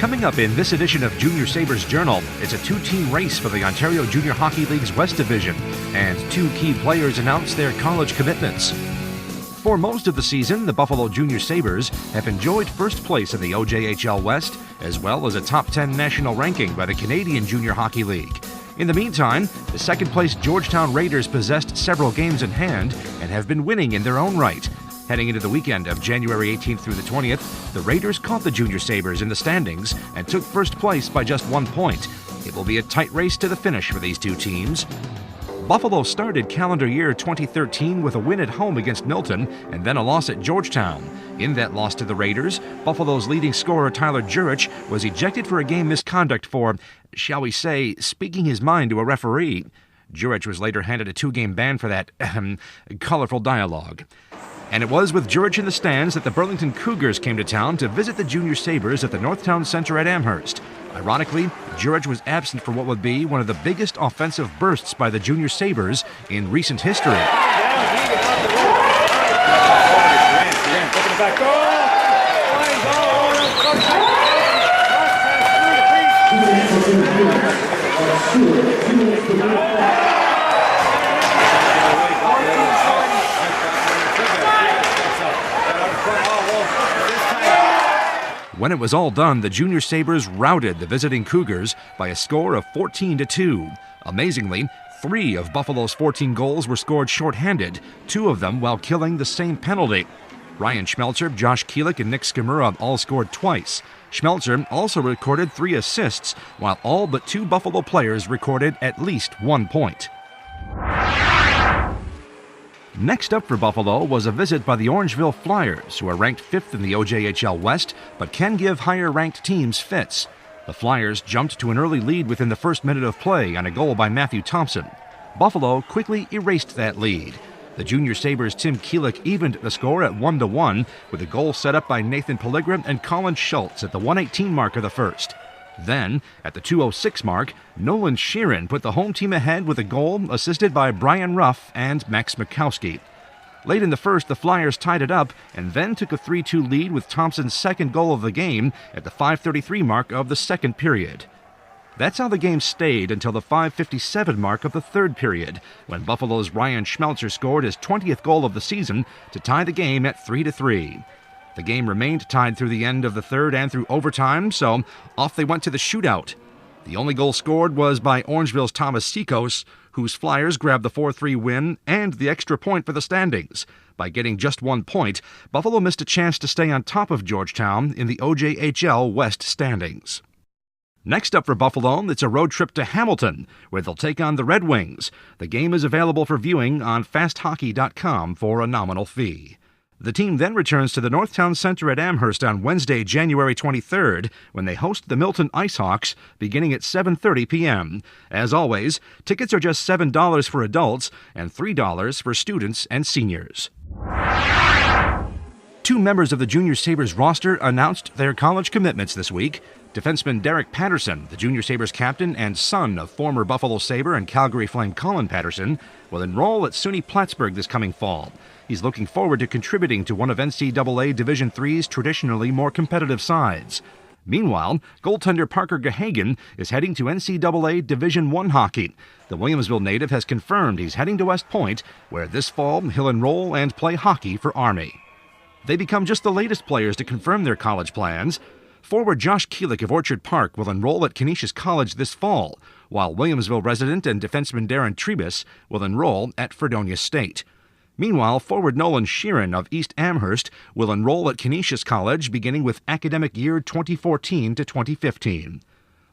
Coming up in this edition of Junior Sabres Journal, it's a two-team race for the Ontario Junior Hockey League's West Division, and two key players announce their college commitments. For most of the season, the Buffalo Junior Sabres have enjoyed first place in the OJHL West, as well as a top 10 national ranking by the Canadian Junior Hockey League. In the meantime, the second-place Georgetown Raiders possessed several games in hand and have been winning in their own right. Heading into the weekend of January 18th through the 20th, the Raiders caught the Junior Sabres in the standings and took first place by just 1 point. It will be a tight race to the finish for these two teams. Buffalo started calendar year 2013 with a win at home against Milton and then a loss at Georgetown. In that loss to the Raiders, Buffalo's leading scorer Tyler Jurich was ejected for a game misconduct for, shall we say, speaking his mind to a referee. Jurich was later handed a 2-game ban for that colorful dialogue. And it was with Jurich in the stands that the Burlington Cougars came to town to visit the Junior Sabres at the Northtown Center at Amherst. Ironically, Jurich was absent for what would be one of the biggest offensive bursts by the Junior Sabres in recent history. When it was all done, the Junior Sabres routed the visiting Cougars by a score of 14-2. Amazingly, 3 of Buffalo's 14 goals were scored shorthanded, 2 of them while killing the same penalty. Ryan Schmelzer, Josh Keelik, and Nick Skimura all scored twice. Schmelzer also recorded 3 assists, while all but 2 Buffalo players recorded at least 1 point. Next up for Buffalo was a visit by the Orangeville Flyers, who are ranked 5th in the OJHL West, but can give higher-ranked teams fits. The Flyers jumped to an early lead within the first minute of play on a goal by Matthew Thompson. Buffalo quickly erased that lead. The Junior Sabres' Tim Keelik evened the score at 1-1, with a goal set up by Nathan Pelligra and Colin Schultz at the 1:18 mark of the first. Then, at the 2:06 mark, Nolan Sheeran put the home team ahead with a goal assisted by Brian Ruff and Max Mikowski. Late in the first, the Flyers tied it up and then took a 3-2 lead with Thompson's second goal of the game at the 5:33 mark of the second period. That's how the game stayed until the 5:57 mark of the third period, when Buffalo's Ryan Schmelzer scored his 20th goal of the season to tie the game at 3-3. The game remained tied through the end of the third and through overtime, so off they went to the shootout. The only goal scored was by Orangeville's Thomas Sikos, whose Flyers grabbed the 4-3 win and the extra point for the standings. By getting just 1 point, Buffalo missed a chance to stay on top of Georgetown in the OJHL West standings. Next up for Buffalo, it's a road trip to Hamilton, where they'll take on the Red Wings. The game is available for viewing on fasthockey.com for a nominal fee. The team then returns to the Northtown Center at Amherst on Wednesday, January 23rd, when they host the Milton IceHawks, beginning at 7:30 p.m. As always, tickets are just $7 for adults and $3 for students and seniors. 2 members of the Junior Sabres roster announced their college commitments this week. Defenseman Derek Patterson, the Junior Sabres captain and son of former Buffalo Sabre and Calgary Flame Colin Patterson, will enroll at SUNY Plattsburgh this coming fall. He's looking forward to contributing to one of NCAA Division III's traditionally more competitive sides. Meanwhile, goaltender Parker Gahagan is heading to NCAA Division I hockey. The Williamsville native has confirmed he's heading to West Point, where this fall he'll enroll and play hockey for Army. They become just the latest players to confirm their college plans. Forward Josh Keelik of Orchard Park will enroll at Canisius College this fall, while Williamsville resident and defenseman Darren Trebus will enroll at Fredonia State. Meanwhile, forward Nolan Sheeran of East Amherst will enroll at Canisius College beginning with academic year 2014 to 2015.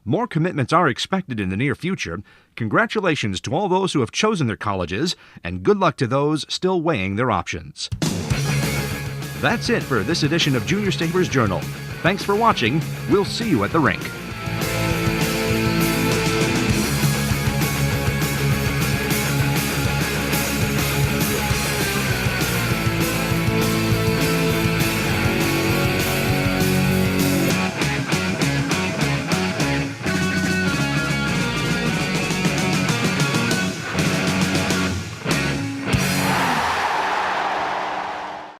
More commitments are expected in the near future. Congratulations to all those who have chosen their colleges, and good luck to those still weighing their options. That's it for this edition of Junior Sabres Journal. Thanks for watching. We'll see you at the rink.